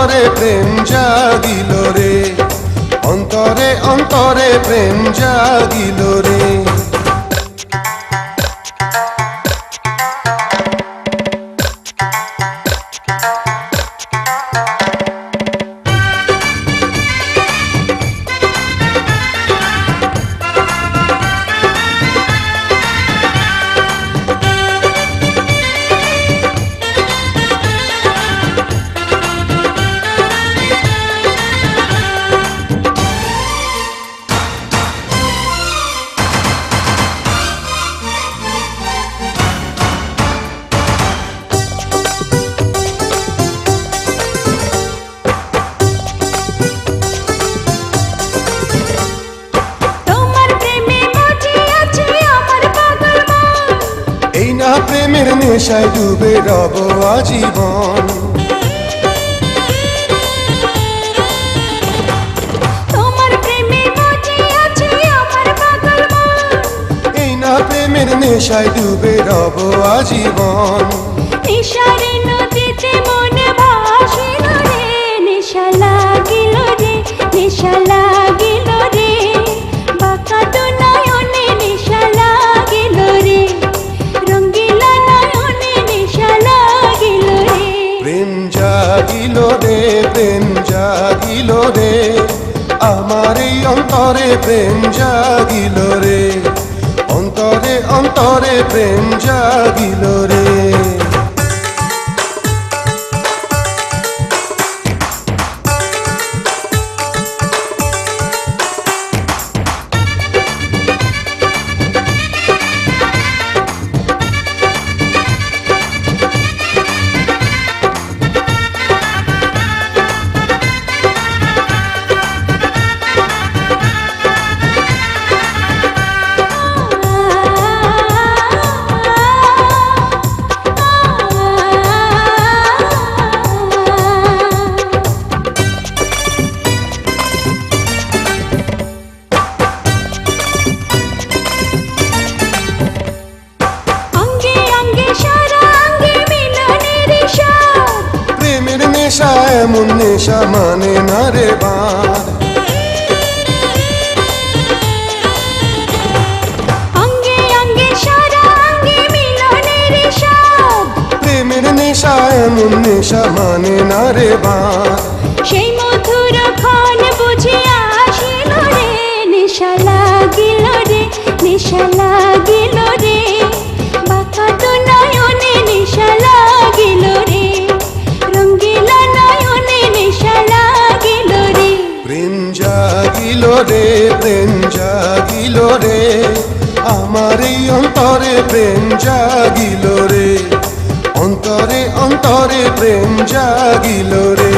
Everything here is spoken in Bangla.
অন্তরে প্রেম জাগিল রে, অন্তরে অন্তরে প্রেম জাগিল রে। প্রেমের নেশায় ডুবে রব আজীবন, তোমার প্রেমে মজে আছে আমার পাগল মন। এই না প্রেমের নেশায় ডুবে রব আজীবন। নেশারে নদীতে মন ভাসিল রে, নেশা লাগিল রে, নেশা লাগিল রে, বাঁকা তো নয়নে নেশা লাগিল রে, রঙ্গিলা নয়নে নেশা লাগিল রে। প্রেম জাগিল রে, প্রেম জাগিল রে, আমার এই অন্তরে প্রেম জাগিল রে, অন্তরে অন্তরে প্রেম জাগিল রে। নেশা এমন নেশা মানে না রে বাঁধ, অঙ্গে অঙ্গে সারা অঙ্গে মিলনের স্বাদ। প্রেমের নেশা এমন নেশা মানে না রে বাঁধ। সেই মধুর ক্ষণ বুঝে আসিল রে, নেশা লাগিল রে, নেশা লাগিল রে, বাঁকা তো নয়নে নেশা লাগিল রে, রঙ্গিলা নয়নে নেশা লাগিল রে। প্রেম জাগিল রে, প্রেম জাগিল রে, আমার এই অন্তরে প্রেম জাগিল রে, অন্তরে অন্তরে প্রেম জাগিল রে।